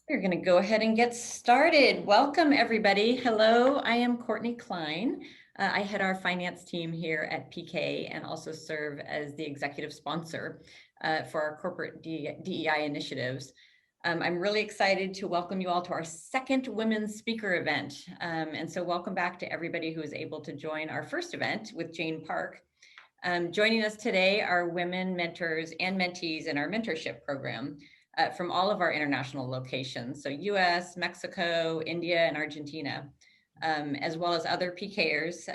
We're going to go ahead and get started. Welcome, everybody. Hello, I am Courtney Klein. I head our finance team here at PK and also serve as the executive sponsor for our corporate DEI initiatives. I'm really excited to welcome you all to our second women's speaker event. And so welcome back to everybody who is able to join our first event with Jane Park. Joining us today are women mentors and mentees in our mentorship program. From all of our international locations, so US, Mexico, India, and Argentina, as well as other PKers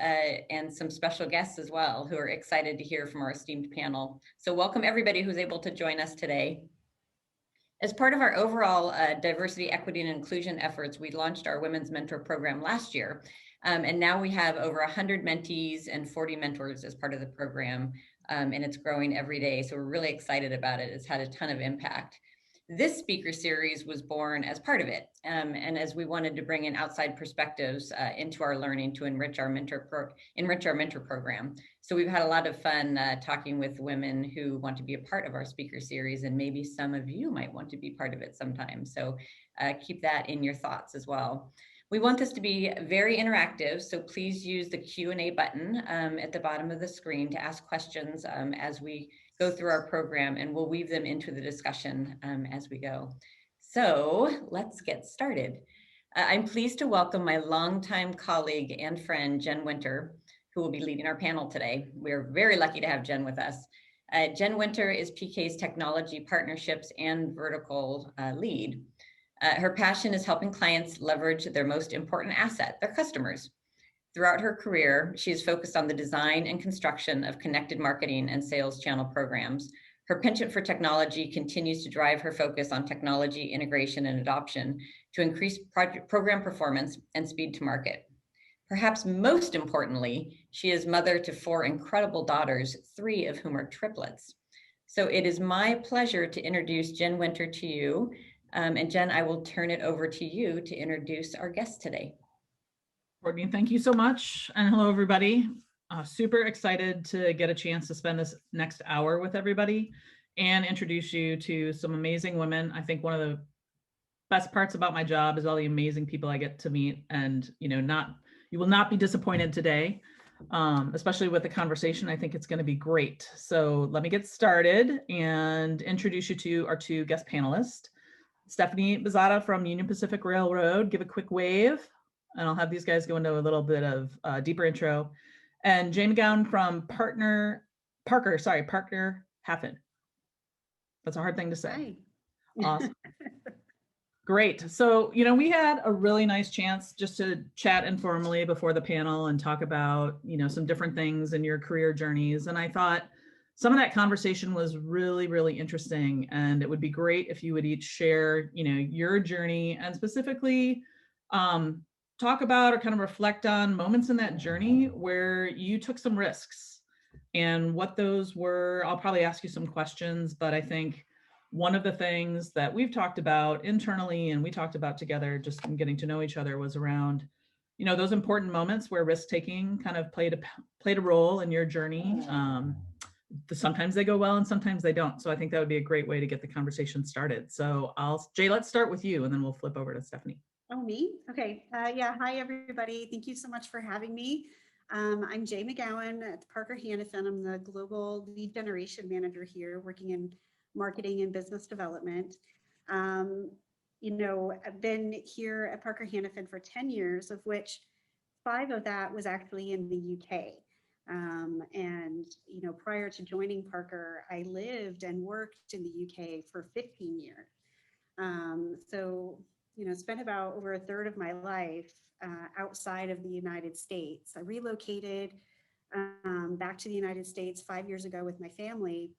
and some special guests as well who are excited to hear from our esteemed panel. So welcome everybody who's able to join us today. As part of our overall diversity, equity, and inclusion efforts, we launched our Women's Mentor Program last year. And now we have over 100 mentees and 40 mentors as part of the program, and it's growing every day. So we're really excited about it. It's had a ton of impact. This speaker series was born as part of it, and as we wanted to bring in outside perspectives into our learning to enrich our mentor program. So we've had a lot of fun talking with women who want to be a part of our speaker series, and maybe some of you might want to be part of it sometime. So keep that in your thoughts as well. We want this to be very interactive, so please use the Q&A button at the bottom of the screen to ask questions as we go through our program, and we'll weave them into the discussion as we go. So let's get started. I'm pleased to welcome my longtime colleague and friend, Jen Winter, who will be leading our panel today. We're very lucky to have Jen with us. Jen Winter is PK's technology partnerships and vertical lead. Her passion is helping clients leverage their most important asset, their customers. Throughout her career, she has focused on the design and construction of connected marketing and sales channel programs. Her penchant for technology continues to drive her focus on technology integration and adoption to increase program performance and speed to market. Perhaps most importantly, she is mother to 4 incredible daughters, 3 of whom are triplets. So it is my pleasure to introduce Jen Winter to you. And Jen, I will turn it over to you to introduce our guest today. Courtney, thank you so much. And hello, everybody. Super excited to get a chance to spend this next hour with everybody and introduce you to some amazing women. I think one of the best parts about my job is all the amazing people I get to meet, and you will not be disappointed today, especially with the conversation. I think it's going to be great. So let me get started and introduce you to our 2 guest panelists. Stephani Bezzata from Union Pacific Railroad, give a quick wave, and I'll have these guys go into a little bit of deeper intro. And Jay McGowen from Parker Hannifin. That's a hard thing to say. Hi. Awesome. Great. So, we had a really nice chance just to chat informally before the panel and talk about, some different things in your career journeys. And I thought some of that conversation was really, really interesting. And it would be great if you would each share, your journey and specifically talk about or kind of reflect on moments in that journey where you took some risks and what those were. I'll probably ask you some questions, but I think one of the things that we've talked about internally and we talked about together just in getting to know each other was around, those important moments where risk-taking kind of played a role in your journey. Sometimes they go well and sometimes they don't. So I think that would be a great way to get the conversation started. So Jay, let's start with you and then we'll flip over to Stephani. Oh, me? Okay. Yeah. Hi, everybody. Thank you so much for having me. I'm Jay McGowen at Parker Hannifin. I'm the global lead generation manager here, working in marketing and business development. I've been here at Parker Hannifin for 10 years, of which 5 of that was actually in the UK. Prior to joining Parker, I lived and worked in the UK for 15 years. Spent about over a third of my life outside of the United States. I relocated back to the United States 5 years ago with my family.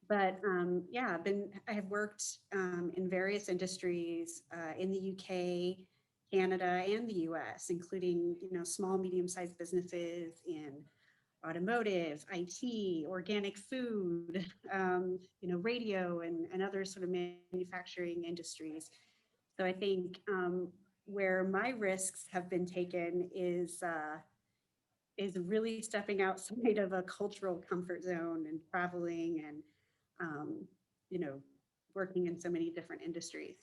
But I have worked in various industries in the UK, Canada, and the US, including, small, medium-sized businesses in automotive, IT, organic food, radio and other sort of manufacturing industries. So I think where my risks have been taken is really stepping outside of a cultural comfort zone and traveling and, working in so many different industries.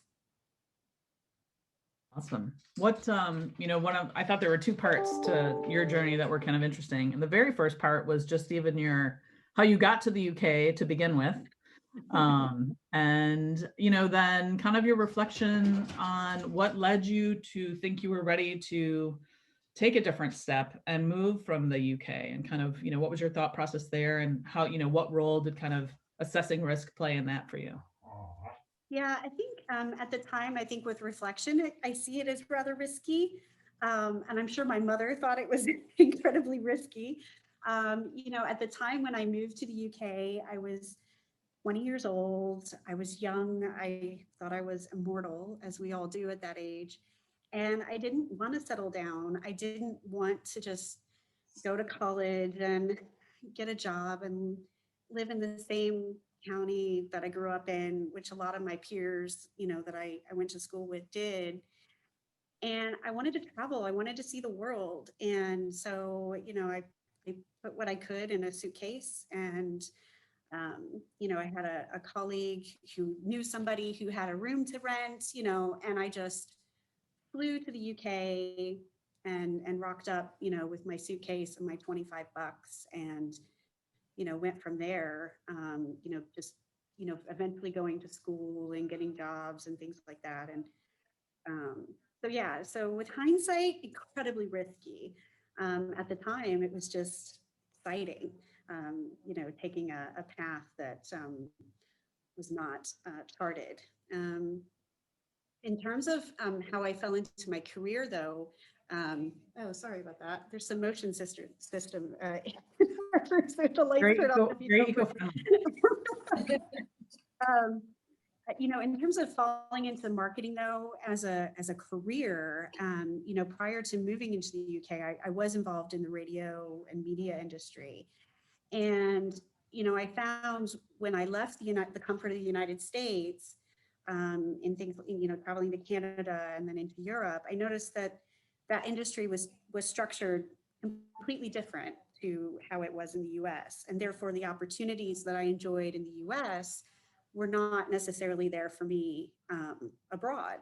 Awesome. What, I thought there were two parts to your journey that were kind of interesting. And the very first part was just even how you got to the UK to begin with. And, then kind of your reflection on what led you to think you were ready to take a different step and move from the UK, and kind of, what was your thought process there, and how, what role did kind of assessing risk play in that for you? Yeah, I think at the time, I think with reflection, I see it as rather risky. And I'm sure my mother thought it was incredibly risky. At the time when I moved to the UK, I was 20 years old. I was young. I thought I was immortal, as we all do at that age. And I didn't want to settle down. I didn't want to just go to college and get a job and live in the same county that I grew up in, which a lot of my peers, that I went to school with did. And I wanted to travel. I wanted to see the world. And so, I put what I could in a suitcase, and I had a colleague who knew somebody who had a room to rent, and I just flew to the UK and rocked up, with my suitcase and my $25, and, went from there, just, eventually going to school and getting jobs and things like that. And so with hindsight, incredibly risky. At the time, it was just exciting, taking a path that was not charted. In terms of how I fell into my career, though, oh, sorry about that. There's some motion system. Great, in terms of falling into marketing, though, as a career, prior to moving into the UK, I was involved in the radio and media industry. And, I found when I left the comfort of the United States, in things, traveling to Canada and then into Europe, I noticed that industry was structured completely different to how it was in the US. And therefore, the opportunities that I enjoyed in the US were not necessarily there for me abroad.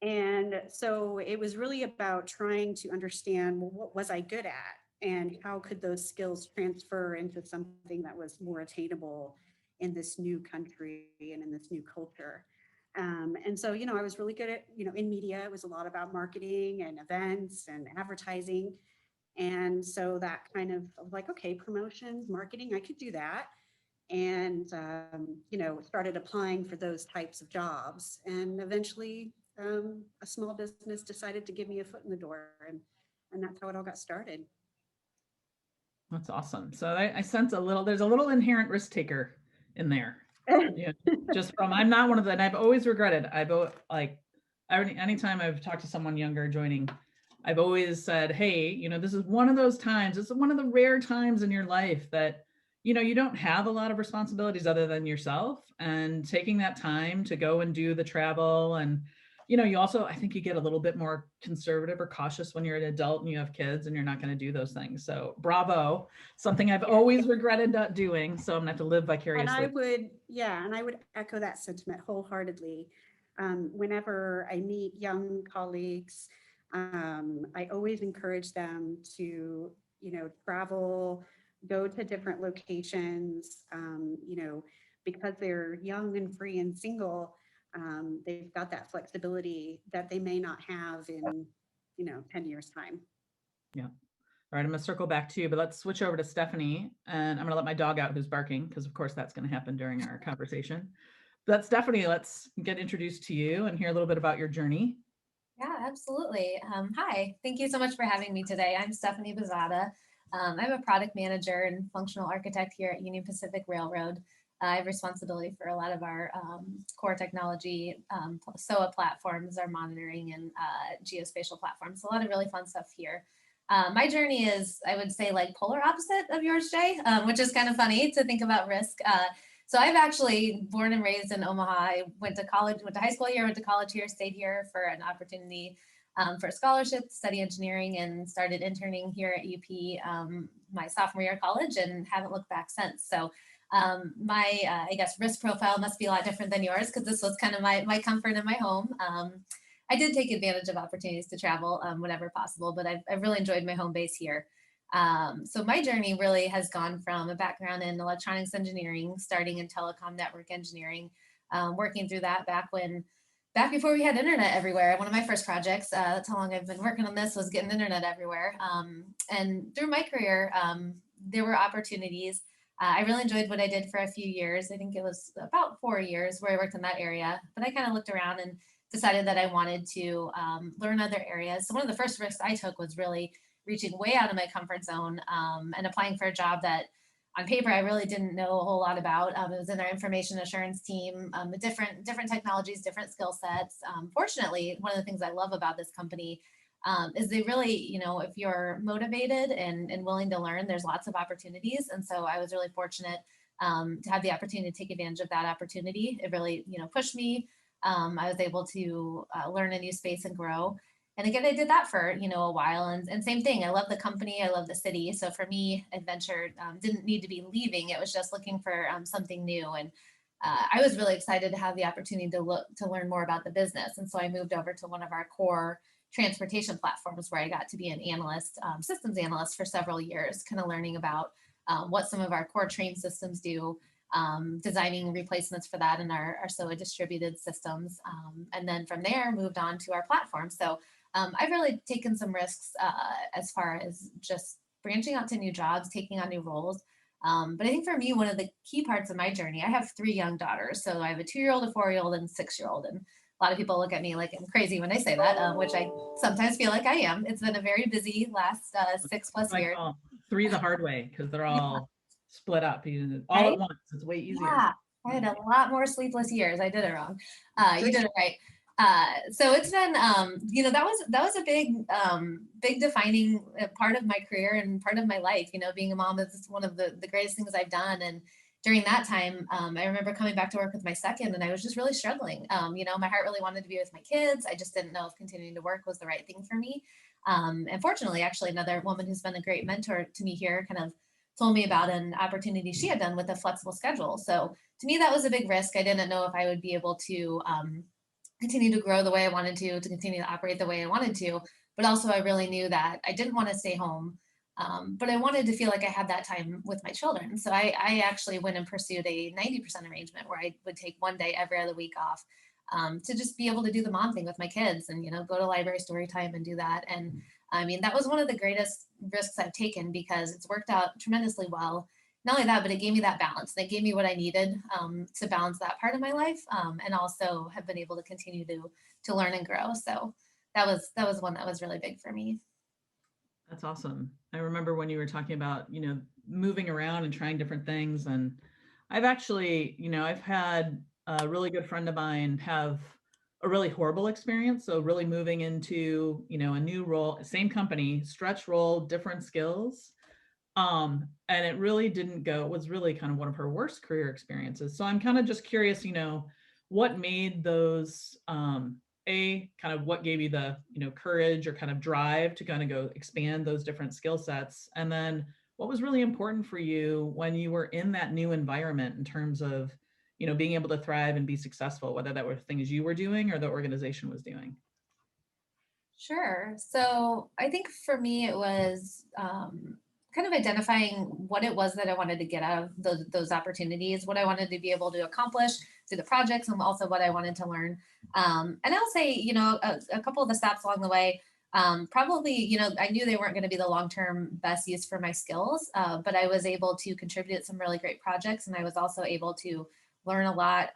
And so it was really about trying to understand, well, what was I good at, and how could those skills transfer into something that was more attainable in this new country and in this new culture. And so, I was really good at, in media. It was a lot about marketing and events and advertising. And so that kind of like, okay, promotions, marketing, I could do that. And, started applying for those types of jobs. And eventually a small business decided to give me a foot in the door. And that's how it all got started. That's awesome. So I sense there's a little inherent risk taker in there. Just from, I'm not one of them. I've always regretted. Anytime I've talked to someone younger joining, I've always said, hey, this is one of those times. This is one of the rare times in your life that, you don't have a lot of responsibilities other than yourself, and taking that time to go and do the travel. And, you also, I think you get a little bit more conservative or cautious when you're an adult and you have kids and you're not going to do those things. So bravo, something I've always regretted not doing. So I'm gonna have to live vicariously. And I would echo that sentiment wholeheartedly. Whenever I meet young colleagues, I always encourage them to, travel, go to different locations, because they're young and free and single. They've got that flexibility that they may not have in, 10 years time. Yeah. All right. I'm going to circle back to you, but let's switch over to Stephani, and I'm going to let my dog out who's barking, because of course that's going to happen during our conversation. But Stephani, let's get introduced to you and hear a little bit about your journey. Yeah, absolutely. Hi, thank you so much for having me today. I'm Stephani Bezada. I'm a product manager and functional architect here at Union Pacific Railroad. I have responsibility for a lot of our core technology, SOA platforms, our monitoring and geospatial platforms. A lot of really fun stuff here. My journey is, I would say, like polar opposite of yours, Jay, which is kind of funny to think about risk. So I've actually born and raised in Omaha. I went to college, went to high school here, went to college here, stayed here for an opportunity for a scholarship to study engineering, and started interning here at UP my sophomore year of college, and haven't looked back since. So my, I guess, risk profile must be a lot different than yours, because this was kind of my comfort in my home. I did take advantage of opportunities to travel whenever possible, but I've really enjoyed my home base here. So my journey really has gone from a background in electronics engineering, starting in telecom network engineering, working through that back before we had internet everywhere. One of my first projects, that's how long I've been working on this, was getting internet everywhere. And through my career, there were opportunities. I really enjoyed what I did for a few years. I think it was about 4 years where I worked in that area, but I kind of looked around and decided that I wanted to learn other areas. So one of the first risks I took was really reaching way out of my comfort zone and applying for a job that on paper I really didn't know a whole lot about. It was in our information assurance team, different technologies, different skill sets. Fortunately, one of the things I love about this company is they really, if you're motivated and willing to learn, there's lots of opportunities. And so I was really fortunate to have the opportunity to take advantage of that opportunity. It really, pushed me. I was able to learn a new space and grow. And again, I did that for, a while. And same thing, I love the company, I love the city. So for me, adventure didn't need to be leaving. It was just looking for something new. And I was really excited to have the opportunity to learn more about the business. And so I moved over to one of our core transportation platforms where I got to be an analyst, systems analyst for several years, kind of learning about what some of our core train systems do, designing replacements for that in our SOA distributed systems. And then from there, moved on to our platform. So I've really taken some risks as far as just branching out to new jobs, taking on new roles. But I think for me, one of the key parts of my journey, I have 3 young daughters. So I have a 2-year-old, a 4-year-old, and a 6-year-old. And a lot of people look at me like I'm crazy when I say that, which I sometimes feel like I am. It's been a very busy last 6+ years. 3 the hard way, because they're all split up all right? at once. It's way easier. Yeah, I had a lot more sleepless years. I did it wrong. You did it right. So it's been, that was a big defining part of my career and part of my life. Being a mom is one of the greatest things I've done. And during that time, I remember coming back to work with my second, and I was just really struggling. My heart really wanted to be with my kids. I just didn't know if continuing to work was the right thing for me. And fortunately, actually, another woman who's been a great mentor to me here kind of told me about an opportunity she had done with a flexible schedule. So to me, that was a big risk. I didn't know if I would be able to continue to grow the way I wanted to continue to operate the way I wanted to. But also I really knew that I didn't want to stay home, but I wanted to feel like I had that time with my children. So I actually went and pursued a 90% arrangement where I would take 1 day every other week off to just be able to do the mom thing with my kids and, go to library story time and do that. And I mean, that was one of the greatest risks I've taken because it's worked out tremendously well. Not only that, but it gave me that balance. It gave me what I needed to balance that part of my life, and also have been able to continue to learn and grow. So that was one that was really big for me. That's awesome. I remember when you were talking about, moving around and trying different things. And I've actually, I've had a really good friend of mine have a really horrible experience. So really moving into, a new role, same company, stretch role, different skills. And it really didn't go, it was really kind of one of her worst career experiences. So I'm kind of just curious, what made those, kind of what gave you the, courage or kind of drive to kind of go expand those different skill sets? And then what was really important for you when you were in that new environment in terms of, being able to thrive and be successful, whether that were things you were doing or the organization was doing? Sure. So I think for me, it was kind of identifying what it was that I wanted to get out of those opportunities, what I wanted to be able to accomplish through the projects, and also what I wanted to learn. And I'll say, a couple of the steps along the way, probably, I knew they weren't going to be the long-term best use for my skills, but I was able to contribute to some really great projects. And I was also able to learn a lot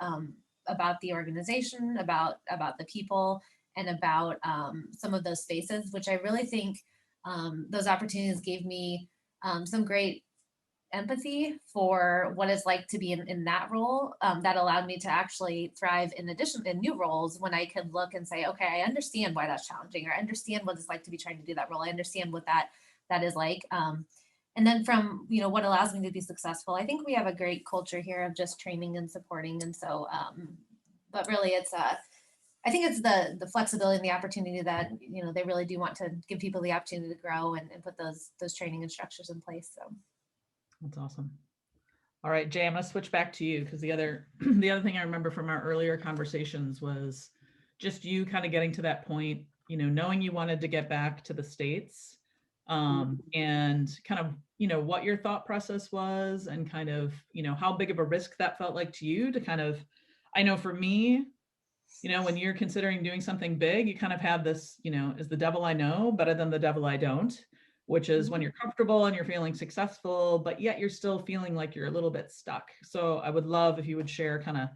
about the organization, about the people, and about some of those spaces, which I really think those opportunities gave me some great empathy for what it's like to be in that role, that allowed me to actually thrive in new roles when I could look and say, okay, I understand why that's challenging, or I understand what it's like to be trying to do that role. I understand what that is like. And then from, what allows me to be successful, I think we have a great culture here of just training and supporting. And so, but really I think it's the flexibility and the opportunity that, they really do want to give people the opportunity to grow and put those training and structures in place. So that's awesome. All right, Jay, I'm going to switch back to you because the other thing I remember from our earlier conversations was, just you kind of getting to that point, you know, knowing you wanted to get back to the States, and kind of, you know, what your thought process was and kind of, you know, how big of a risk that felt like to you to kind of, I know for me, you know, when you're considering doing something big, you kind of have this, you know, is the devil I know better than the devil I don't, which is when you're comfortable and you're feeling successful, but yet you're still feeling like you're a little bit stuck. So I would love if you would share kind of,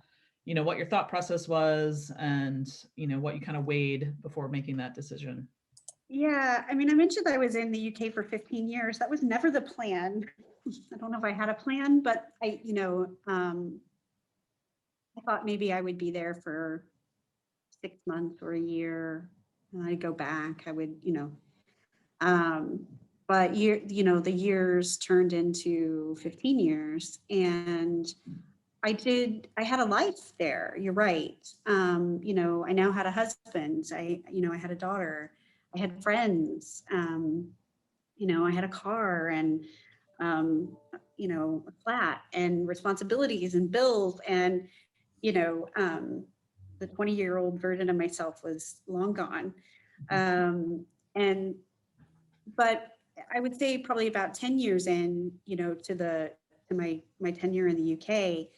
you know, what your thought process was and, you know, what you kind of weighed before making that decision. Yeah, I mean, I mentioned I was in the UK for 15 years. That was never the plan. I don't know if I had a plan, but I, you know, I thought maybe I would be there for 6 months or a year, and I'd go back. I would, you know, but you know, the years turned into 15 years, and I had a life there. You're right. You know, I now had a husband. You know, I had a daughter. I had friends. You know, I had a car and, you know, a flat and responsibilities and bills. And, you know, the 20-year-old version of myself was long gone. And, but I would say probably about 10 years in, you know, to my tenure in the UK,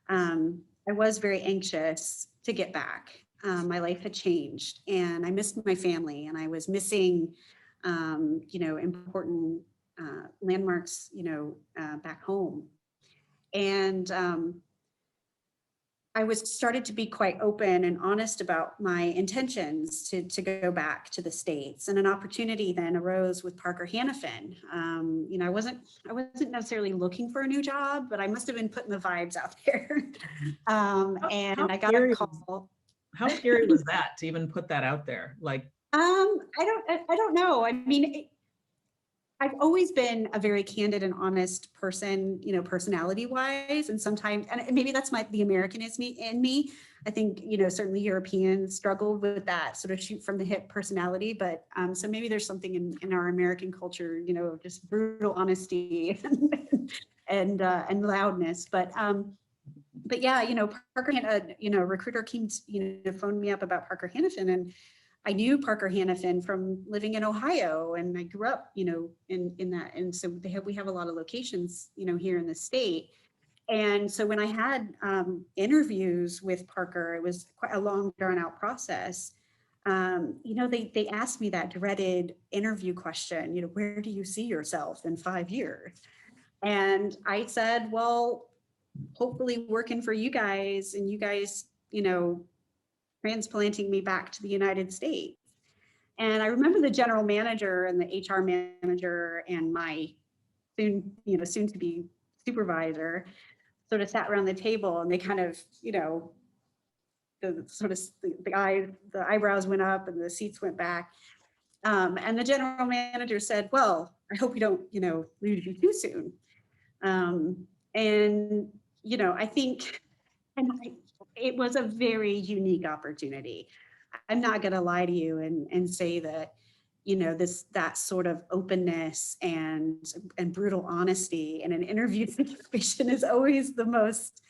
I was very anxious to get back. My life had changed and I missed my family and I was missing, you know, important landmarks, you know, back home. And I was started to be quite open and honest about my intentions to go back to the States. And an opportunity then arose with Parker Hannifin. You know, I wasn't necessarily looking for a new job, but I must have been putting the vibes out there. And I got a call. How scary was that to even put that out there? Like, I don't know. I mean, I've always been a very candid and honest person, you know, personality wise. And sometimes, and maybe that's the Americanism in me. I think, you know, certainly Europeans struggle with that sort of shoot from the hip personality. But so maybe there's something in our American culture, you know, just brutal honesty and loudness. But yeah, you know, Parker, you know, a recruiter came, you know, phoned me up about Parker Hannifin, and I knew Parker Hannifin from living in Ohio, and I grew up, you know, in that. And so we have a lot of locations, you know, here in the state. And so when I had interviews with Parker, it was quite a long, drawn out process. You know, they asked me that dreaded interview question, you know, where do you see yourself in 5 years? And I said, well, hopefully working for you guys, and you guys, you know, transplanting me back to the United States. And I remember the general manager and the HR manager and my soon to be supervisor sort of sat around the table, and they kind of, you know, the eyebrows went up and the seats went back. And the general manager said, well, I hope we don't, you know, lose you too soon. And, you know, I think, it was a very unique opportunity. I'm not going to lie to you and say that, you know, that sort of openness and brutal honesty in an interview situation is always the most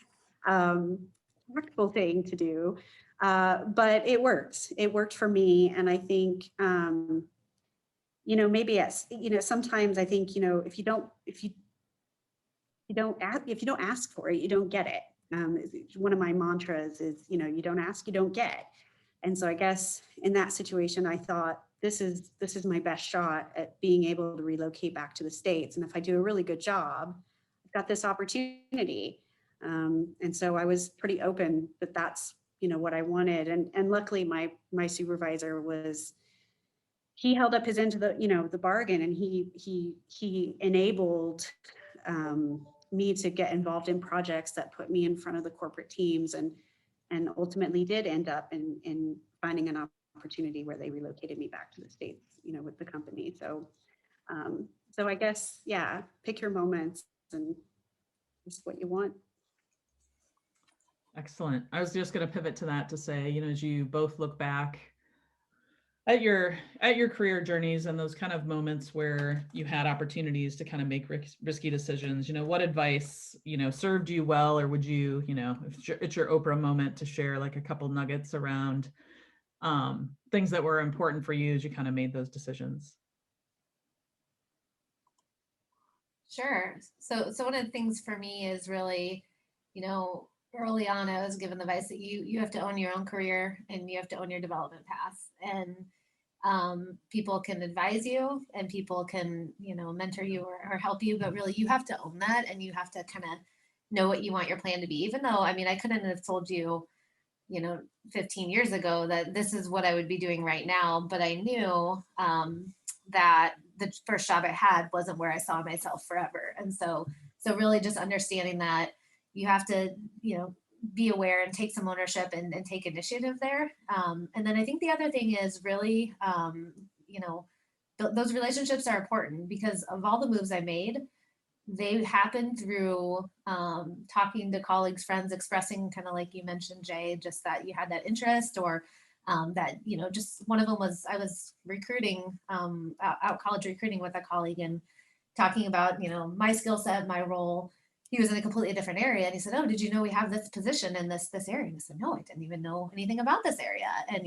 practical thing to do. But it worked. It worked for me. And I think, you know, maybe yes, you know, sometimes I think, you know, if you don't ask for it, you don't get it. One of my mantras is, you know, you don't ask, you don't get. And so I guess in that situation, I thought this is my best shot at being able to relocate back to the States. And if I do a really good job, I've got this opportunity. And so I was pretty open that that's, you know, what I wanted. And luckily my supervisor he held up his end to the bargain, and he enabled me to get involved in projects that put me in front of the corporate teams, and ultimately did end up in finding an opportunity where they relocated me back to the States, you know, with the company. So I guess, yeah, pick your moments and just what you want. excellent. I was just going to pivot to that to say, you know, as you both look back at your career journeys and those kind of moments where you had opportunities to kind of make risky decisions, you know, what advice, you know, served you well, or would you, you know, if it's your Oprah moment, to share like a couple nuggets around, things that were important for you as you kind of made those decisions? Sure. So one of the things for me is really, early on, I was given the advice that you have to own your own career and you have to own your development path. And people can advise you and people can, mentor you or help you, but really you have to own that and you have to kind of know what you want your plan to be. Even though, I mean, I couldn't have told you, 15 years ago that this is what I would be doing right now, but I knew that the first job I had wasn't where I saw myself forever. And so really just understanding that you have to, be aware and take some ownership and take initiative there. And then I think the other thing is really, those relationships are important because of all the moves I made, they happened through talking to colleagues, friends, expressing kind of like you mentioned, Jay, just that you had that interest or that, just one of them was I was recruiting, out college recruiting with a colleague and talking about, my skill set, my role. He was in a completely different area and he said, oh, did you know we have this position in this area? And I said, no, I didn't even know anything about this area. And,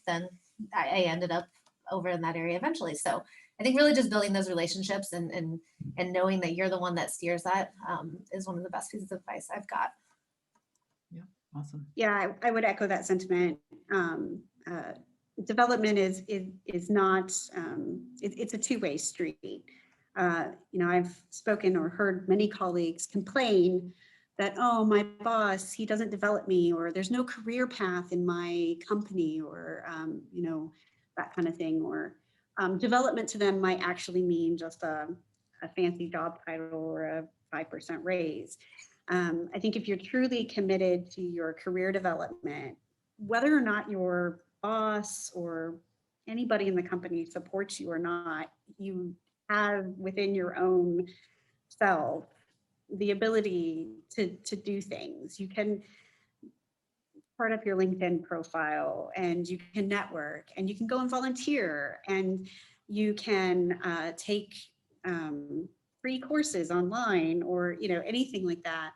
then I ended up over in that area eventually. So I think really just building those relationships and knowing that you're the one that steers that is one of the best pieces of advice I've got. Yeah, awesome. Yeah, I would echo that sentiment. Development is not, it's a two-way street. I've spoken or heard many colleagues complain that, oh, my boss, he doesn't develop me, or there's no career path in my company, or, that kind of thing, or development to them might actually mean just a fancy job title or a 5% raise. I think if you're truly committed to your career development, whether or not your boss or anybody in the company supports you or not, you have within your own self the ability to do things. You can part up your LinkedIn profile and you can network and you can go and volunteer and you can take free courses online or anything like that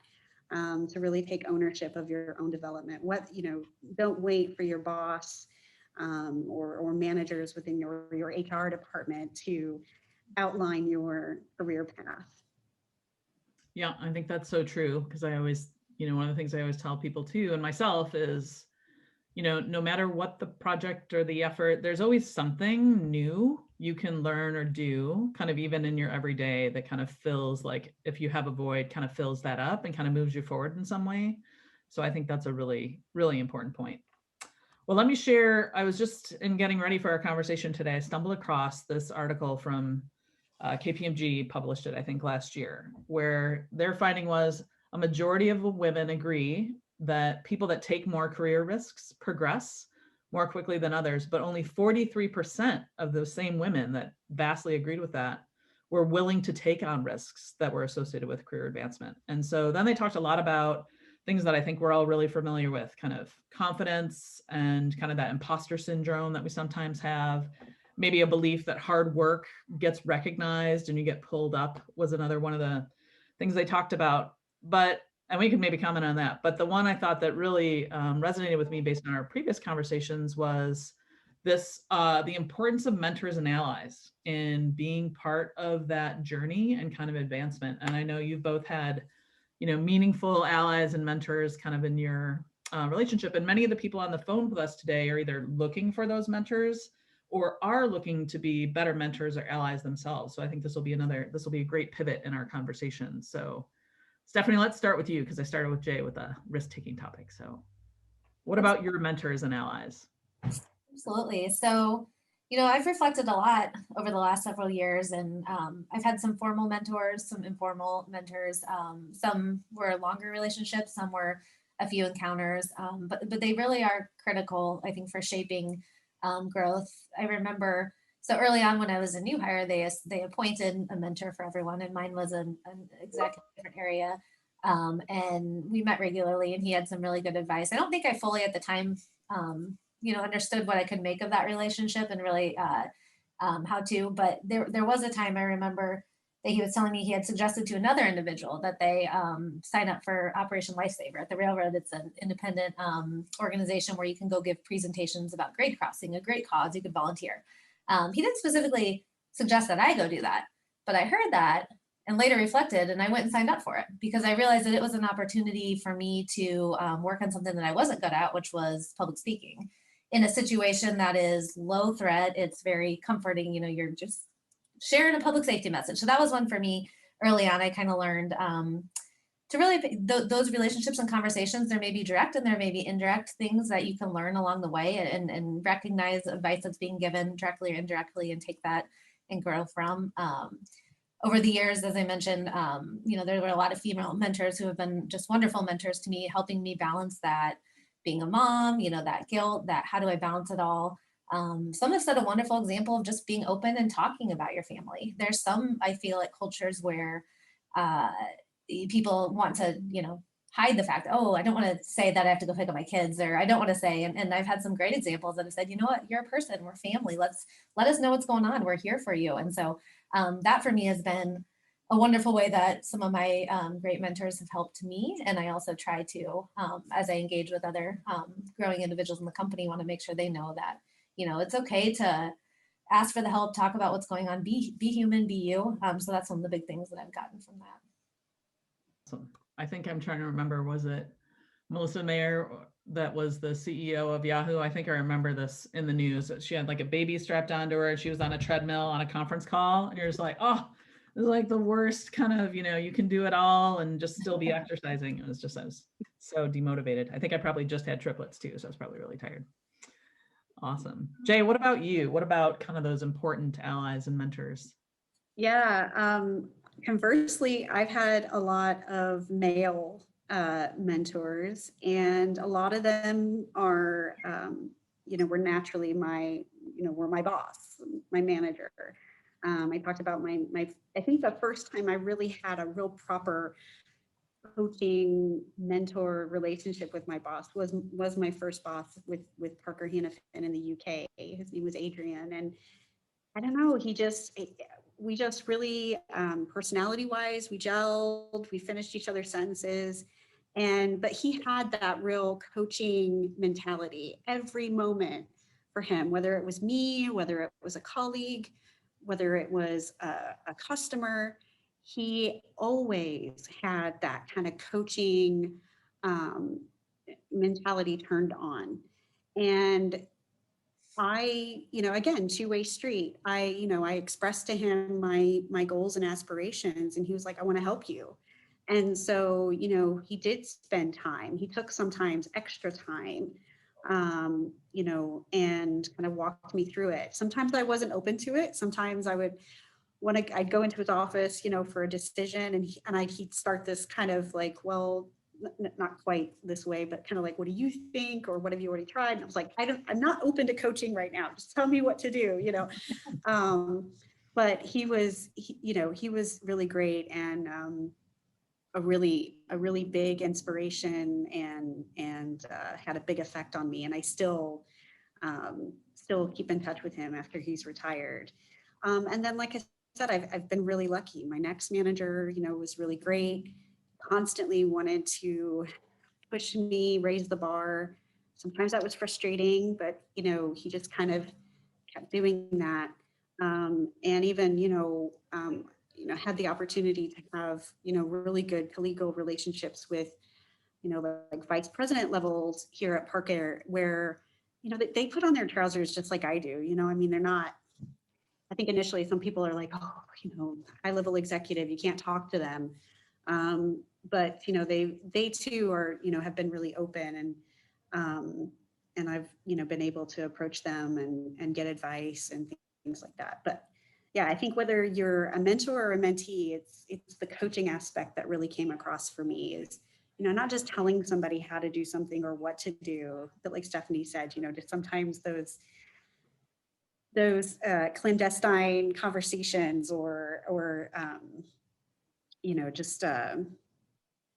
to really take ownership of your own development. Don't wait for your boss or managers within your HR department to outline your career path. Yeah, I think that's so true because I always, one of the things I always tell people too, and myself is, no matter what the project or the effort, there's always something new you can learn or do kind of even in your everyday that kind of fills, like if you have a void, kind of fills that up and kind of moves you forward in some way. So I think that's a really, really important point. Well, let me share, I was just in getting ready for our conversation today, I stumbled across this article from KPMG published it, I think last year, where their finding was a majority of women agree that people that take more career risks progress more quickly than others, but only 43% of those same women that vastly agreed with that were willing to take on risks that were associated with career advancement. And so then they talked a lot about things that I think we're all really familiar with, kind of confidence and kind of that imposter syndrome that we sometimes have. Maybe a belief that hard work gets recognized and you get pulled up was another one of the things they talked about. And we can maybe comment on that. But the one I thought that really resonated with me based on our previous conversations was this, the importance of mentors and allies in being part of that journey and kind of advancement. And I know you've both had, meaningful allies and mentors kind of in your relationship. And many of the people on the phone with us today are either looking for those mentors or are looking to be better mentors or allies themselves. So I think this will be a great pivot in our conversation. So Stephani, let's start with you because I started with Jay with a risk-taking topic. So what about your mentors and allies? Absolutely. So, I've reflected a lot over the last several years and I've had some formal mentors, some informal mentors. Some were longer relationships, some were a few encounters, but they really are critical, I think, for shaping growth. I remember so early on when I was a new hire, they appointed a mentor for everyone, and mine was an exactly different area. And we met regularly, and he had some really good advice. I don't think I fully at the time, understood what I could make of that relationship and really how to. But there was a time I remember that he was telling me he had suggested to another individual that they sign up for Operation Lifesaver at the railroad. It's an independent organization where you can go give presentations about grade crossing, a great cause. You could volunteer. He didn't specifically suggest that I go do that, but I heard that and later reflected, and I went and signed up for it because I realized that it was an opportunity for me to work on something that I wasn't good at, which was public speaking, in a situation that is low threat. It's very comforting. You know, you're just sharing a public safety message. So that was one for me early on. I kind of learned to really, those relationships and conversations, there may be direct and there may be indirect things that you can learn along the way, and recognize advice that's being given directly or indirectly and take that and grow from. Over the years, as I mentioned, you know, there were a lot of female mentors who have been just wonderful mentors to me, helping me balance that being a mom, you know, that guilt, that how do I balance it all? Some have set a wonderful example of just being open and talking about your family. There's some, I feel like, cultures where people want to, you know, hide the fact, oh, I don't want to say that I have to go pick up my kids, or I don't want to say, and I've had some great examples that have said, you know what, you're a person, we're family, let us know what's going on, we're here for you. And so that for me has been a wonderful way that some of my great mentors have helped me. And I also try to, as I engage with other growing individuals in the company, want to make sure they know that, you know, it's okay to ask for the help, talk about what's going on, be human, be you. So that's one of the big things that I've gotten from that. So I think I'm trying to remember, was it Melissa Mayer that was the CEO of Yahoo? I think I remember this in the news. She had like a baby strapped onto her and she was on a treadmill on a conference call, and you're just like, oh, this is like the worst kind of, you know, you can do it all and just still be exercising. It was just, I was so demotivated. I think I probably just had triplets too, so I was probably really tired. Awesome. Jay, what about you? What about kind of those important allies and mentors? Yeah, conversely, I've had a lot of male mentors, and a lot of them are, you know, were naturally were my boss, my manager. I talked about I think the first time I really had a real proper coaching mentor relationship with my boss was my first boss with Parker Hannifin in the UK. His name was Adrian, and I don't know, we just really, personality wise, we gelled, we finished each other's sentences. But he had that real coaching mentality every moment for him, whether it was me, whether it was a colleague, whether it was a customer, he always had that kind of coaching mentality turned on. And I, you know, again, two-way street. I expressed to him my goals and aspirations, and he was like, I want to help you. And so, you know, he did spend time. He took sometimes extra time, you know, and kind of walked me through it. Sometimes I wasn't open to it. Sometimes I'd go into his office, you know, for a decision, and he'd start this kind of like, well, not quite this way, but kind of like, what do you think? Or what have you already tried? And I was like, I'm not open to coaching right now. Just tell me what to do, you know? But he was really great, and a really big inspiration, and had a big effect on me. And I still keep in touch with him after he's retired. And then, like I said, I've been really lucky. My next manager, you know, was really great. Constantly wanted to push me, raise the bar. Sometimes that was frustrating, but, you know, he just kind of kept doing that. And even, had the opportunity to have, you know, really good collegial relationships with, you know, like vice president levels here at Parker, where, you know, they put on their trousers just like I do. You know, I mean, they're not, I think initially some people are like, oh, you know, high level executive, you can't talk to them. But, you know, they too are, you know, have been really open, and I've, you know, been able to approach them and get advice and things like that. But yeah, I think whether you're a mentor or a mentee, it's the coaching aspect that really came across for me, is, you know, not just telling somebody how to do something or what to do, but like Stephani said, you know, just sometimes those clandestine conversations or you know, just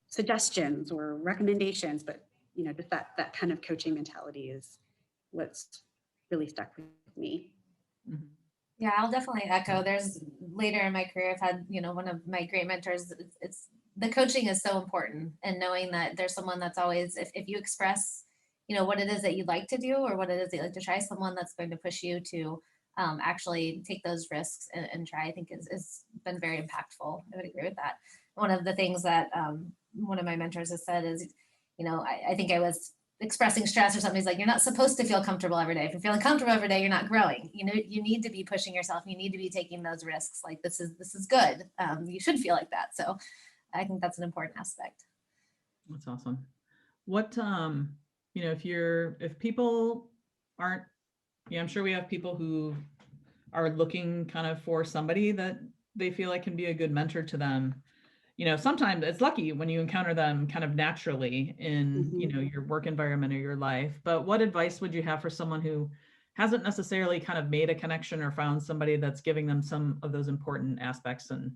suggestions or recommendations, but, you know, just that kind of coaching mentality is what's really stuck with me. Mm-hmm. Yeah, I'll definitely echo. There's later in my career, I've had, one of my great mentors. It's the coaching is so important, and knowing that there's someone that's always, if you express, what it is that you'd like to do or what it is that you like to try, someone that's going to push you to actually take those risks and try, I think is been very impactful. I would agree with that. One of the things that one of my mentors has said is, I think I was expressing stress or something. He's like, you're not supposed to feel comfortable every day. If you're feeling comfortable every day, you're not growing. You need to be pushing yourself. You need to be taking those risks. Like this is good. You should feel like that. So I think that's an important aspect. That's awesome. What, if people aren't, I'm sure we have people who are looking kind of for somebody that they feel like can be a good mentor to them. Sometimes it's lucky when you encounter them kind of naturally in, your work environment or your life. But what advice would you have for someone who hasn't necessarily kind of made a connection or found somebody that's giving them some of those important aspects? And,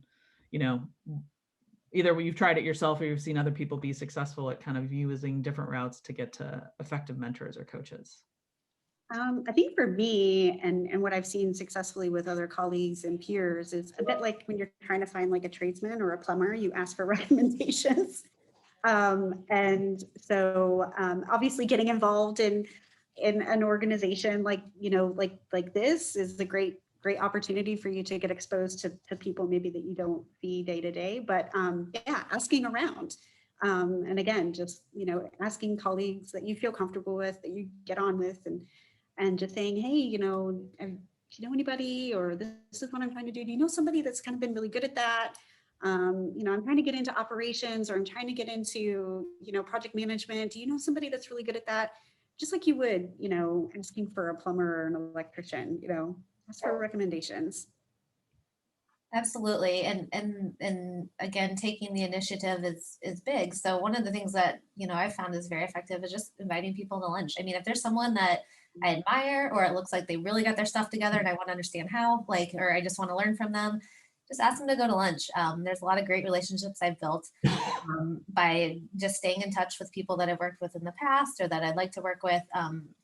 either you've tried it yourself or you've seen other people be successful at kind of using different routes to get to effective mentors or coaches. I think for me and what I've seen successfully with other colleagues and peers is a bit like when you're trying to find like a tradesman or a plumber, you ask for recommendations. And so obviously getting involved in an organization like, like this is a great opportunity for you to get exposed to people maybe that you don't see day to day, but yeah, asking around. And again, just, asking colleagues that you feel comfortable with, that you get on with, and just saying, hey, do you know anybody, or this is what I'm trying to do. Do you know somebody that's kind of been really good at that? I'm trying to get into operations, or I'm trying to get into, project management. Do you know somebody that's really good at that? Just like you would, asking for a plumber or an electrician, ask for recommendations. Absolutely. And again, taking the initiative is big. So one of the things that, I've found is very effective is just inviting people to lunch. I mean, if there's someone that I admire, or it looks like they really got their stuff together and I want to understand how, or I just want to learn from them, just ask them to go to lunch. There's a lot of great relationships I've built by just staying in touch with people that I've worked with in the past or that I'd like to work with,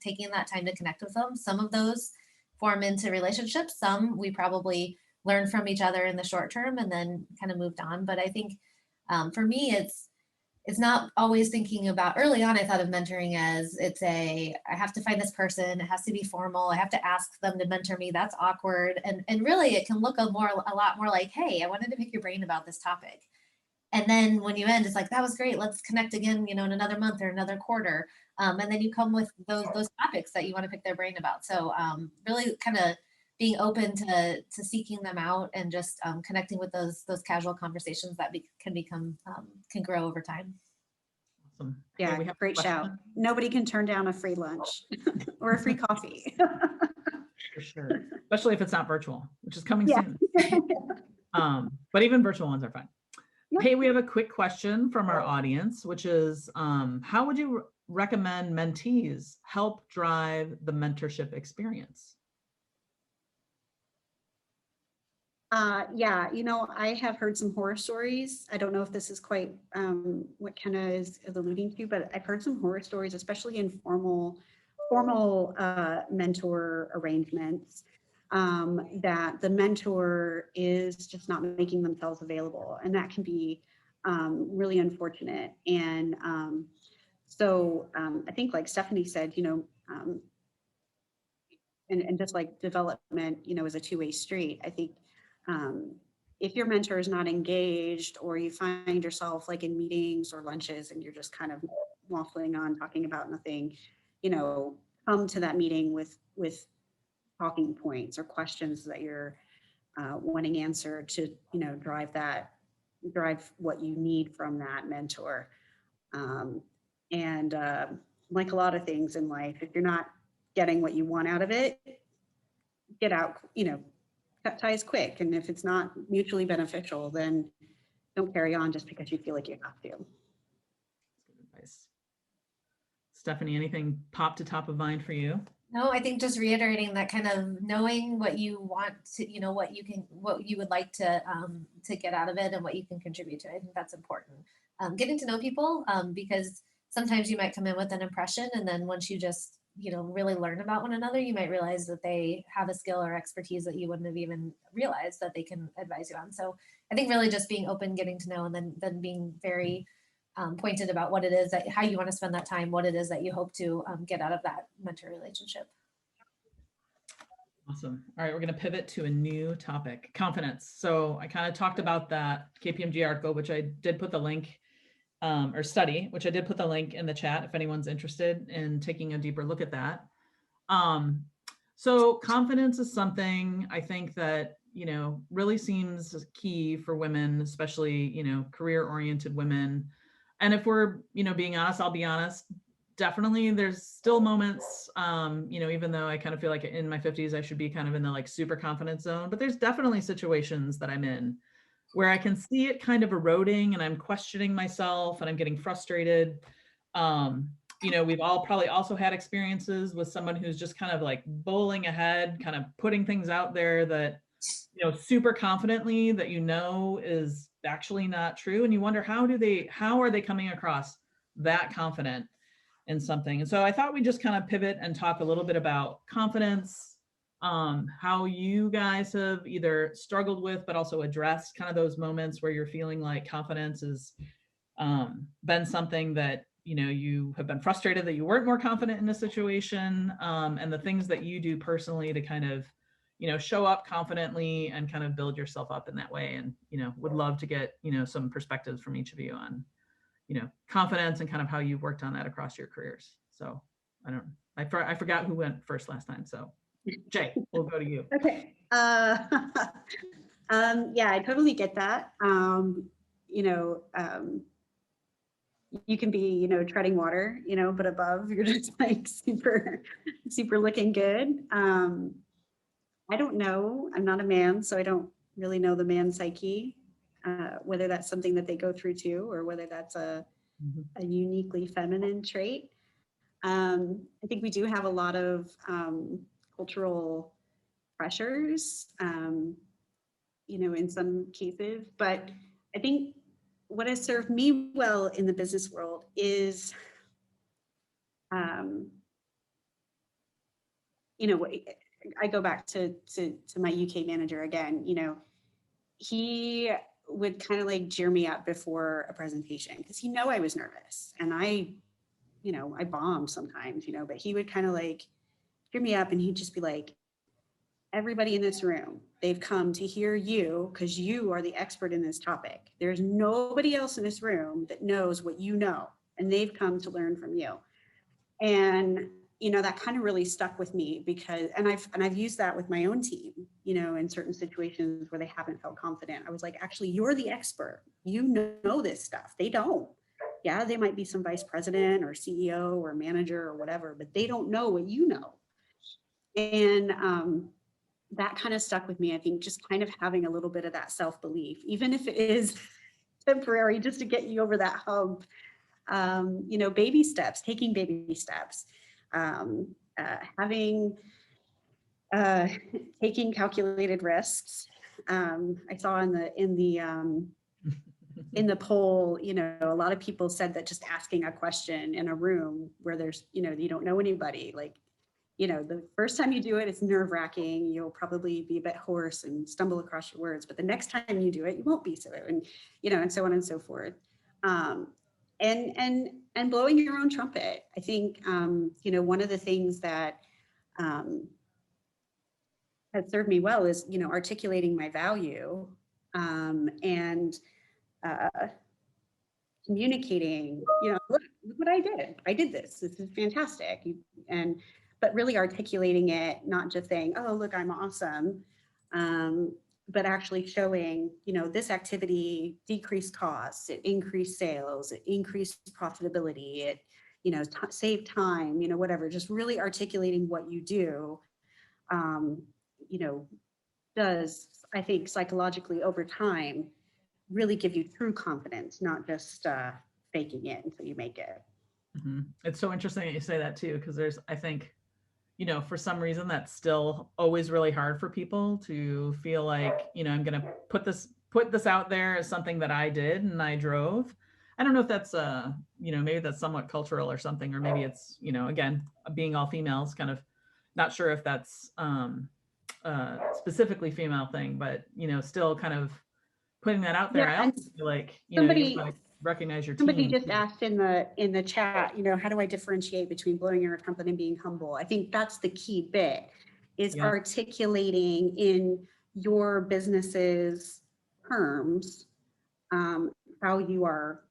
taking that time to connect with them. Some of those form into relationships. Some we probably learn from each other in the short term and then kind of moved on. But I think for me, it's not always thinking about, early on, I thought of mentoring as I have to find this person. It has to be formal. I have to ask them to mentor me. That's awkward. And really it can look a lot more like, hey, I wanted to pick your brain about this topic. And then when you end, it's like, that was great. Let's connect again, in another month or another quarter. And then you come with those topics that you want to pick their brain about. So really kind of being open to seeking them out and just connecting with those casual conversations that can grow over time. Awesome. Yeah, Hey, great shout. Nobody can turn down a free lunch or a free coffee. For sure, especially if it's not virtual, which is coming Yeah. soon. But even virtual ones are fine. Yep. Hey, we have a quick question from our audience, which is, how would you recommend mentees help drive the mentorship experience? Yeah, I have heard some horror stories. I don't know if this is quite what Kenna is alluding to, but I've heard some horror stories, especially in formal mentor arrangements, that the mentor is just not making themselves available, and that can be really unfortunate. And so I think, like Stephani said, and just like development, is a two-way street. I think if your mentor is not engaged, or you find yourself like in meetings or lunches and you're just kind of waffling on, talking about nothing, come to that meeting with talking points or questions that you're wanting answered to, drive what you need from that mentor. And like a lot of things in life, if you're not getting what you want out of it, get out, cut ties quick. And if it's not mutually beneficial, then don't carry on just because you feel like you have to. Good advice. Stephani, anything pop to top of mind for you? No, I think just reiterating that, kind of knowing what you want to, what you would like to get out of it and what you can contribute to. I think that's important. Getting to know people, because sometimes you might come in with an impression, and then once you just really learn about one another, you might realize that they have a skill or expertise that you wouldn't have even realized that they can advise you on. So I think really just being open, getting to know, and then being very pointed about what it is that, how you want to spend that time, what it is that you hope to get out of that mentor relationship. Awesome. All right, we're going to pivot to a new topic, confidence. So I kind of talked about that KPMG article, which I did put the link, or study, which I did put the link in the chat if anyone's interested in taking a deeper look at that. So confidence is something I think that, really seems key for women, especially, career-oriented women. And if we're, being honest, I'll be honest, definitely there's still moments, even though I kind of feel like in my 50s, I should be kind of in the like super confident zone, but there's definitely situations that I'm in where I can see it kind of eroding and I'm questioning myself and I'm getting frustrated. We've all probably also had experiences with someone who's just kind of like bowling ahead, kind of putting things out there that, super confidently that is actually not true. And you wonder, how are they coming across that confident in something? And so I thought we'd just kind of pivot and talk a little bit about confidence, how you guys have either struggled with, but also addressed kind of those moments where you're feeling like confidence has been something that, you have been frustrated that you weren't more confident in a situation, and the things that you do personally to kind of, show up confidently and kind of build yourself up in that way. And, would love to get, some perspectives from each of you on, confidence and kind of how you've worked on that across your careers. So I forgot who went first last time. So Jay, we'll go to you. Okay. Yeah, I totally get that. You can be, treading water, but above you're just like super, super looking good. I don't know. I'm not a man, so I don't really know the man psyche, whether that's something that they go through too, or whether that's a uniquely feminine trait. I think we do have a lot of cultural pressures, in some cases, but I think what has served me well in the business world is, I go back to my UK manager again, he would kind of like cheer me up before a presentation because I was nervous and I bombed sometimes, but he would kind of like cheer me up and he'd just be like, everybody in this room, they've come to hear you because you are the expert in this topic. There's nobody else in this room that knows what you know, and they've come to learn from you. And that kind of really stuck with me because, and I've used that with my own team, in certain situations where they haven't felt confident. I was like, actually, you're the expert. You know this stuff. They don't. Yeah, they might be some vice president or CEO or manager or whatever, but they don't know what you know. And that kind of stuck with me. I think just kind of having a little bit of that self-belief, even if it is temporary, just to get you over that hump. Baby steps, taking baby steps, taking calculated risks. I saw in the poll, a lot of people said that just asking a question in a room where there's, you don't know anybody, like, the first time you do it, it's nerve-wracking. You'll probably be a bit hoarse and stumble across your words, but the next time you do it, you won't be so, and and so on and so forth. And blowing your own trumpet. I think one of the things that has served me well is articulating my value, and communicating. Look what I did. I did this. This is fantastic. But really articulating it, not just saying, oh, look, I'm awesome, but actually showing, this activity decreased costs, it increased sales, it increased profitability, it, saved time, whatever, just really articulating what you do, does, I think, psychologically over time, really give you true confidence, not just faking it until you make it. Mm-hmm. It's so interesting that you say that too, because there's, I think, for some reason that's still always really hard for people to feel like, I'm going to put this out there as something that I did and I drove. I don't know if that's maybe that's somewhat cultural or something, or maybe it's, again, being all females, kind of not sure if that's specifically female thing, but still kind of putting that out there. Yeah, I and also feel like, you've somebody got to recognize your somebody team just too. asked in the chat, how do I differentiate between blowing your trumpet and being humble? I think that's the key bit, is Yeah. articulating in your business's terms how you are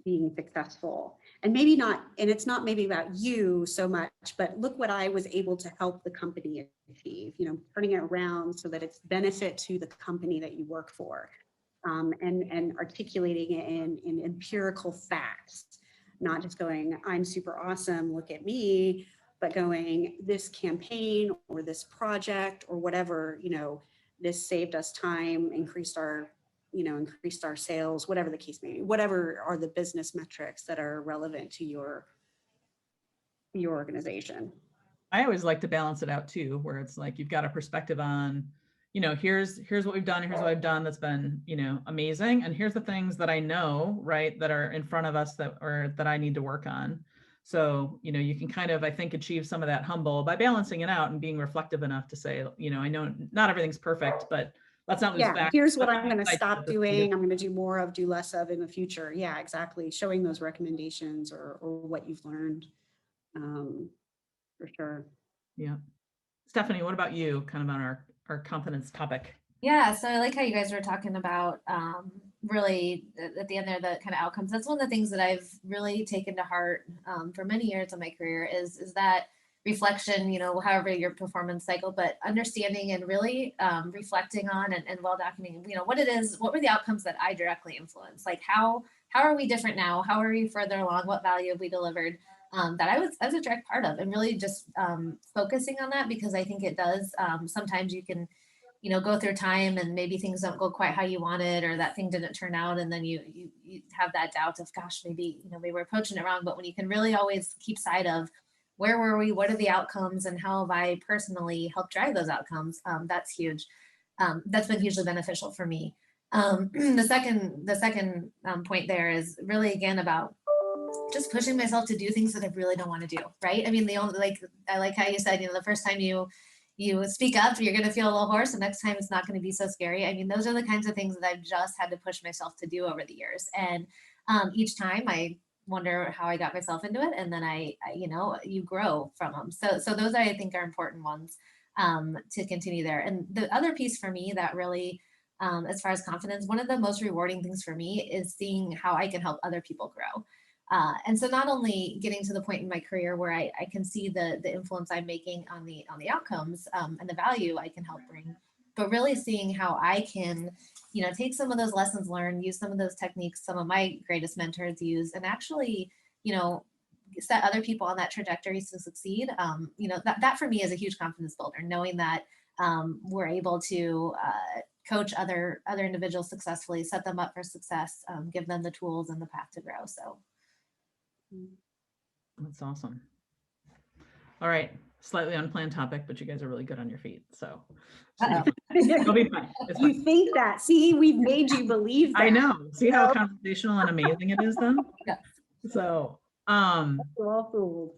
being successful. And maybe not, and it's not maybe about you so much, but look what I was able to help the company achieve, turning it around so that it's benefit to the company that you work for. And articulating it in empirical facts, not just going, I'm super awesome, look at me, but going, this campaign or this project or whatever, this saved us time, increased our sales, whatever the case may be, whatever are the business metrics that are relevant to your organization. I always like to balance it out too, where it's like you've got a perspective on, here's what we've done, here's what I've done that's been, amazing, and here's the things that I know, right, that are in front of us that I need to work on. So, you can kind of, I think, achieve some of that humble by balancing it out and being reflective enough to say, I know not everything's perfect, but let's not lose facts. Here's what I'm going to stop doing. I'm going to do more of, do less of in the future. Yeah, exactly. Showing those recommendations or what you've learned. For sure. Yeah. Stephanie, what about you, kind of on our confidence topic? Yeah, so I like how you guys were talking about really at the end there, the kind of outcomes. That's one of the things that I've really taken to heart for many years of my career is that reflection, however your performance cycle, but understanding and really reflecting on and well documenting, what it is, what were the outcomes that I directly influenced? Like how are we different now? How are we further along? What value have we delivered? That I was a direct part of, and really just focusing on that, because I think it does. Sometimes you can, go through time and maybe things don't go quite how you wanted, or that thing didn't turn out. And then you have that doubt of, gosh, maybe we're approaching it wrong. But when you can really always keep sight of where were we, what are the outcomes, and how have I personally helped drive those outcomes, that's huge. That's been hugely beneficial for me. The second point there is really, again, about just pushing myself to do things that I really don't want to do. Right. I mean, I like how you said, the first time you speak up, you're going to feel a little hoarse. The next time it's not going to be so scary. I mean, those are the kinds of things that I've just had to push myself to do over the years. And each time I wonder how I got myself into it. And then I you grow from them. So those I think are important ones to continue there. And the other piece for me that really, as far as confidence, one of the most rewarding things for me is seeing how I can help other people grow. And so not only getting to the point in my career where I can see the influence I'm making on the outcomes and the value I can help bring, but really seeing how I can, take some of those lessons learned, use some of those techniques some of my greatest mentors use, and actually, set other people on that trajectory to succeed. That for me is a huge confidence builder, knowing that we're able to coach other individuals successfully, set them up for success, give them the tools and the path to grow. So. That's awesome. All right, slightly unplanned topic, but you guys are really good on your feet, so it'll be fine. You think that? See, we've made you believe that. I know. See how conversational and amazing it is then? Yeah. So, we're all fooled.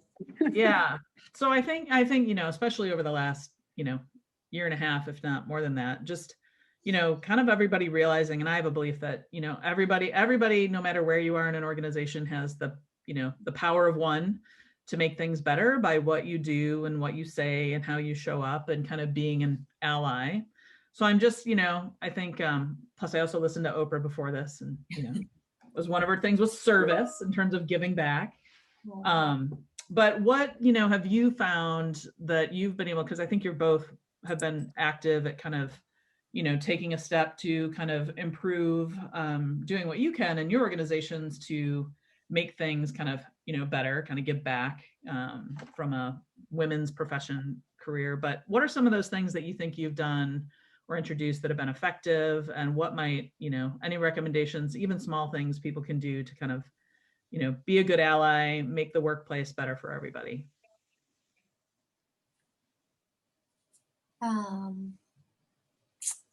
Yeah. So I think, especially over the last, year and a half, if not more than that, just, kind of everybody realizing, and I have a belief that, everybody, no matter where you are in an organization, has the power of one to make things better by what you do and what you say and how you show up, and kind of being an ally. So I'm just, I think, plus I also listened to Oprah before this, and, was one of her things was service in terms of giving back. But what, have you found that you've been able, because I think you're both have been active at kind of, taking a step to kind of improve, doing what you can in your organizations to make things kind of, better, kind of give back from a women's profession career. But what are some of those things that you think you've done or introduced that have been effective, and what might, any recommendations, even small things people can do to kind of, be a good ally, make the workplace better for everybody?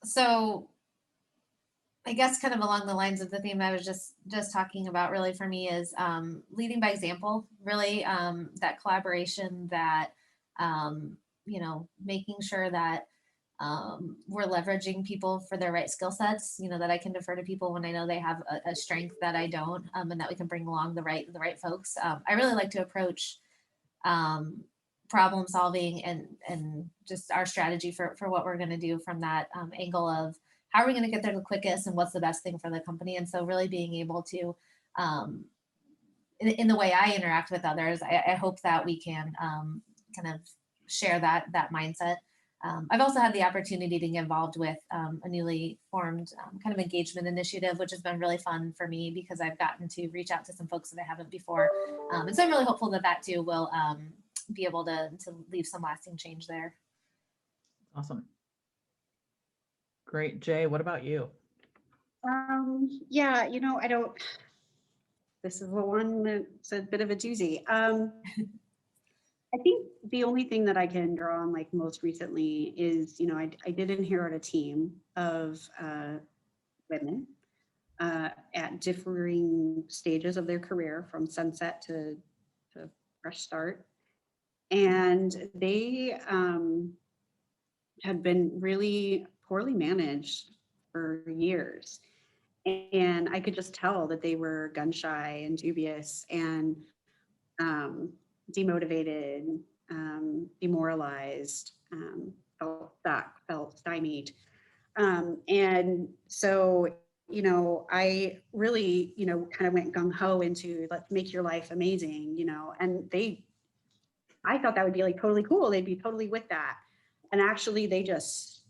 So I guess kind of along the lines of the theme I was just talking about, really for me is leading by example, really that collaboration, that making sure that we're leveraging people for their right skill sets, that I can defer to people when I know they have a strength that I don't, and that we can bring along the right folks. I really like to approach problem solving and just our strategy for what we're going to do from that angle of how are we going to get there the quickest and what's the best thing for the company. And so really being able to, in the way I interact with others, I hope that we can kind of share that mindset. I've also had the opportunity to get involved with a newly formed kind of engagement initiative, which has been really fun for me because I've gotten to reach out to some folks that I haven't before. And so I'm really hopeful that too will be able to leave some lasting change there. Awesome. Great. Jay, what about you? Yeah, this is the one that's a bit of a doozy. I think the only thing that I can draw on like most recently is, I did inherit a team of women at differing stages of their career, from sunset to fresh start. And they had been really poorly managed for years. And I could just tell that they were gun shy and dubious and demotivated, demoralized, felt stuck, felt stymied. And so, I really, kind of went gung ho into let's make your life amazing, and I thought that would be like totally cool. They'd be totally with that. And actually they just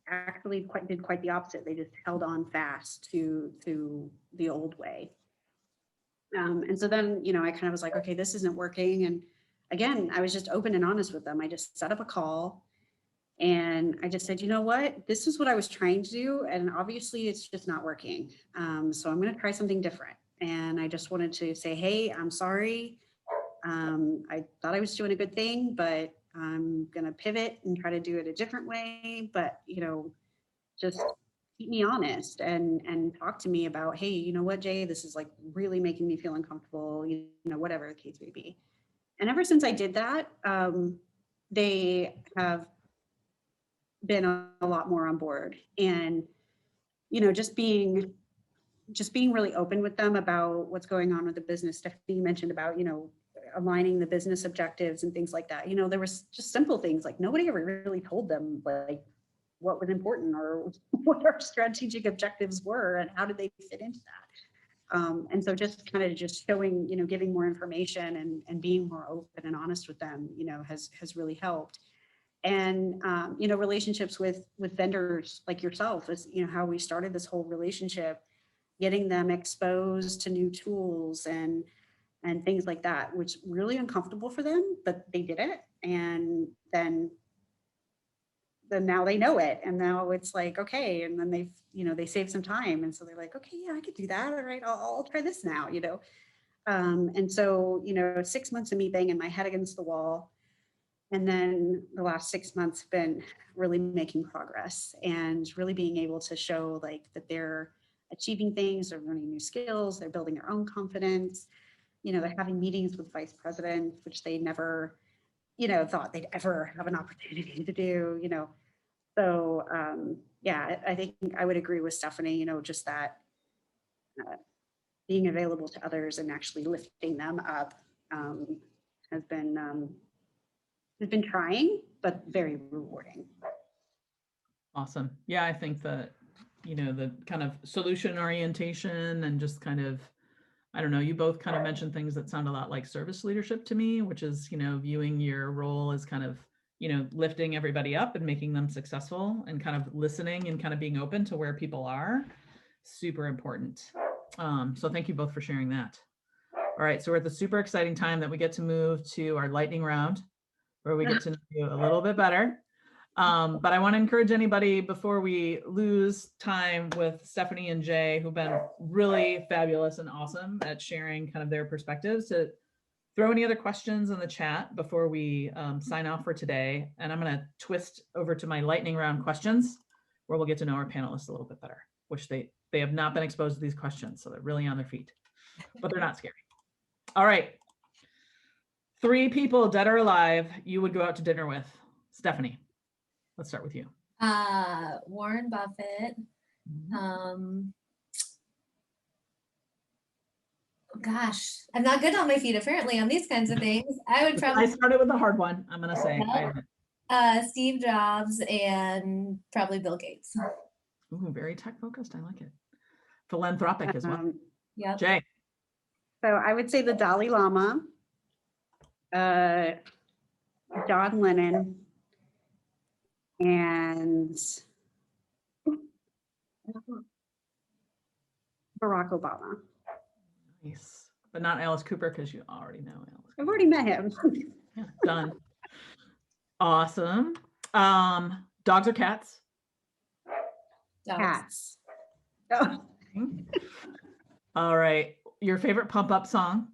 did quite the opposite. They just held on fast to the old way. And so then, I kind of was like, okay, this isn't working. And again, I was just open and honest with them. I just set up a call and I just said, you know what, this is what I was trying to do. And obviously it's just not working. So I'm going to try something different. And I just wanted to say, hey, I'm sorry. I thought I was doing a good thing, but I'm going to pivot and try to do it a different way. But, just keep me honest and talk to me about, hey, you know what, Jay, this is like really making me feel uncomfortable, whatever the case may be. And ever since I did that, they have been a lot more on board. And, just being really open with them about what's going on with the business. Stephanie mentioned about, aligning the business objectives and things like that. There was just simple things like nobody ever really told them like what was important or what our strategic objectives were and how did they fit into that. And so just kind of just showing, giving more information and being more open and honest with them, has really helped. And, relationships with vendors like yourself is, how we started this whole relationship, getting them exposed to new tools and things like that, which really uncomfortable for them, but they did it. And then now they know it. And now it's like, okay. And then they save some time. And so they're like, okay, yeah, I could do that. All right. I'll try this now, And so, 6 months of me banging my head against the wall. And then the last 6 months have been really making progress and really being able to show like that they're achieving things, they're learning new skills, they're building their own confidence. They're having meetings with vice presidents, which they never, thought they'd ever have an opportunity to do, So, yeah, I think I would agree with Stephanie, just that being available to others and actually lifting them up has been trying, but very rewarding. Awesome. Yeah, I think that, the kind of solution orientation and just kind of, I don't know, you both kind of mentioned things that sound a lot like service leadership to me, which is, viewing your role as kind of, lifting everybody up and making them successful and kind of listening and kind of being open to where people are. Super important. So thank you both for sharing that. All right, so we're at the super exciting time that we get to move to our lightning round, where we get to know you a little bit better. But I want to encourage anybody before we lose time with Stephani and J, who've been really fabulous and awesome at sharing kind of their perspectives, to throw any other questions in the chat before we sign off for today. And I'm going to twist over to my lightning round questions, where we'll get to know our panelists a little bit better. which they have not been exposed to these questions, so they're really on their feet, but they're not scary. All right. 3 people, dead or alive, you would go out to dinner with. Stephani, let's start with you. Warren Buffett. Gosh, I'm not good on my feet apparently on these kinds of things. I would probably. I started with the hard one. I'm gonna say. Steve Jobs and probably Bill Gates. Ooh, very tech focused. I like it. Philanthropic as well. Yeah. Jay. So I would say the Dalai Lama, John Lennon, and Barack Obama. Nice. But not Alice Cooper because you already know Alice. I've already met him. Yeah, done. Awesome. Dogs or cats? Dogs. Cats. Oh. All right. Your favorite pump up song?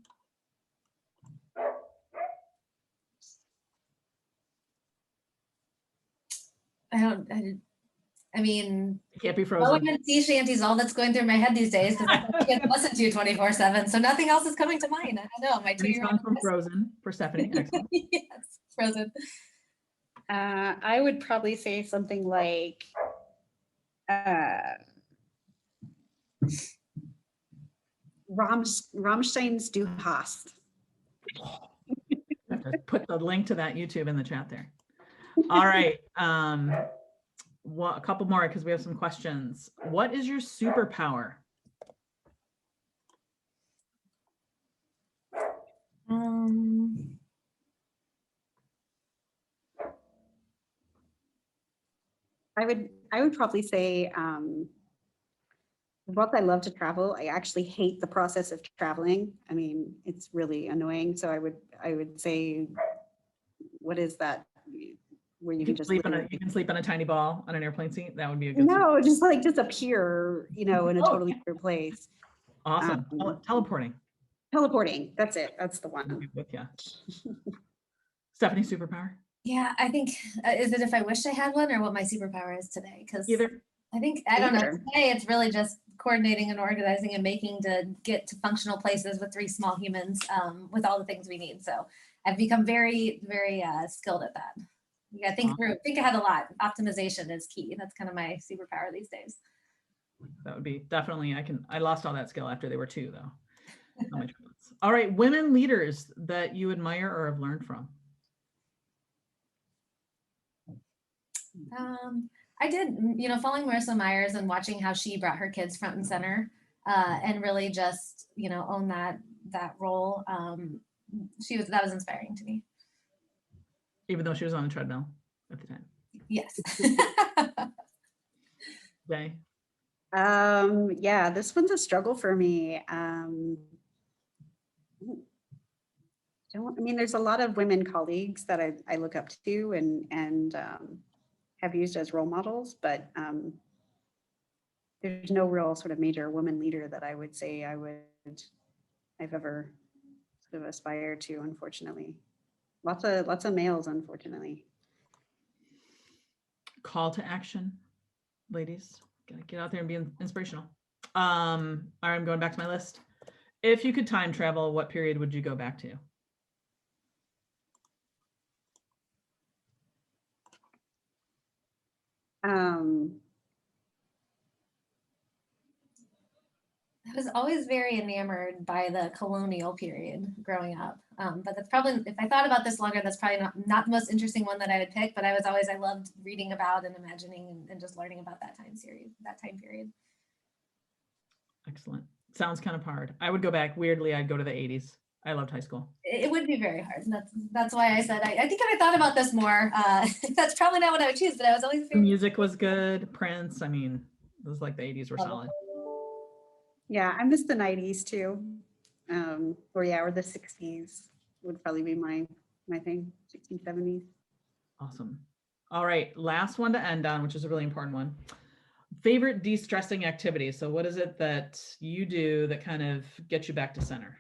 I mean, It can't be Frozen. Women sea shanties, all that's going through my head these days because I can't listen to you 24/7. So nothing else is coming to mind. I don't know. My Any song from Frozen for Stephani? Excellent. Yes, Frozen. I would probably say something like Rammstein's Du hast. I have to put the link to that YouTube in the chat there. All right. Well, a couple more because we have some questions. What is your superpower? I would probably say whilst I love to travel, I actually hate the process of traveling. I mean, it's really annoying. So I would say, what is that? Where you can just sleep in a tiny ball on an airplane seat. That would be a good. No, just like disappear, in a totally different place. Awesome. Teleporting. Teleporting. That's it. That's the one. With you. Stephani, superpower? Yeah, I think, is it if I wish I had one or what my superpower is today? Because either. I think, I don't know, today it's really just coordinating and organizing and making to get to functional places with 3 small humans with all the things we need. So I've become very, very skilled at that. You gotta think ahead a lot. Optimization is key. That's kind of my superpower these days. That would be definitely, I lost all that skill after they were 2 though. All right, women leaders that you admire or have learned from. I did, following Marissa Myers and watching how she brought her kids front and center and really just, own that role. That was inspiring to me. Even though she was on a treadmill at the time. Yes. Jay? Yeah, this one's a struggle for me. There's a lot of women colleagues that I look up to and have used as role models, but there's no real sort of major woman leader that I would say I've ever sort of aspired to, unfortunately. Lots of males, unfortunately. Call to action, ladies. Gotta get out there and be inspirational. All right, I'm going back to my list. If you could time travel, what period would you go back to? I was always very enamored by the colonial period growing up. But that's probably, if I thought about this longer, that's probably not the most interesting one that I would pick, but I loved reading about and imagining and just learning about that time period. Excellent. Sounds kind of hard. I would go back, weirdly, I'd go to the 80s. I loved high school. It would be very hard. That's why I said, I think if I thought about this more, that's probably not what I would choose, but I was always The music was good. Prince, it was like the 80s were solid. Yeah, I miss the 90s too. Or the 60s would probably be my thing, 60s, 70s. Awesome. All right, last one to end on, which is a really important one. Favorite de-stressing activity. So what is it that you do that kind of gets you back to center?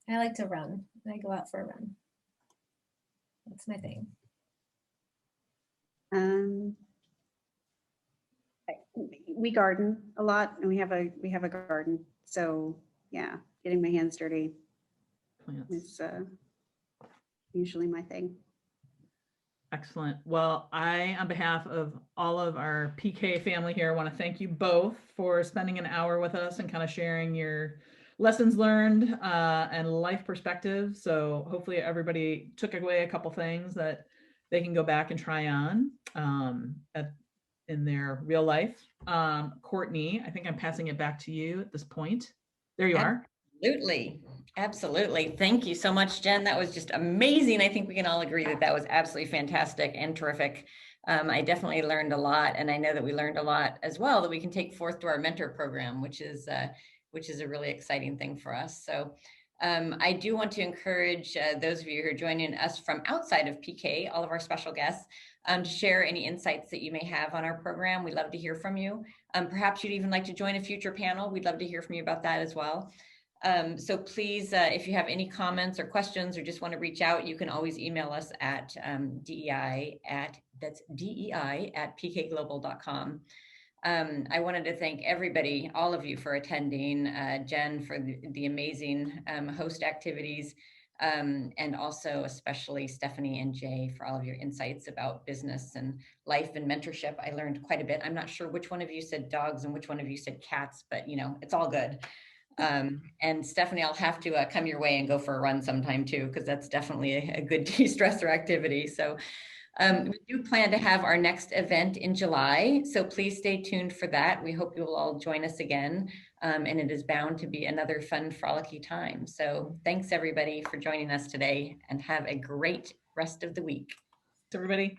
I like to run. I go out for a run. That's my thing. We garden a lot, and we have a garden. So yeah, getting my hands dirty Plants. is usually my thing. Excellent. Well, on behalf of all of our PK family here, want to thank you both for spending an hour with us and kind of sharing your lessons learned and life perspective. So hopefully everybody took away a couple things that they can go back and try on in their real life. Courtney, I think I'm passing it back to you at this point. There you are. Absolutely. Absolutely. Thank you so much, Jen. That was just amazing. I think we can all agree that that was absolutely fantastic and terrific. I definitely learned a lot, and I know that we learned a lot as well that we can take forth to our mentor program, which is a really exciting thing for us. So I do want to encourage those of you who are joining us from outside of PK, all of our special guests, to share any insights that you may have on our program. We'd love to hear from you. Perhaps you'd even like to join a future panel. We'd love to hear from you about that as well. So please, if you have any comments or questions or just want to reach out, you can always email us at DEI at pkglobal.com. I wanted to thank everybody, all of you, for attending, Jen for the amazing host activities, and also especially Stephani and J for all of your insights about business and life and mentorship. I learned quite a bit. I'm not sure which one of you said dogs and which one of you said cats, but it's all good. And Stephani, I'll have to come your way and go for a run sometime too, because that's definitely a good de-stressor activity. So we do plan to have our next event in July, so please stay tuned for that. We hope you will all join us again, and it is bound to be another fun, frolicky time. So thanks everybody for joining us today, and have a great rest of the week. Everybody.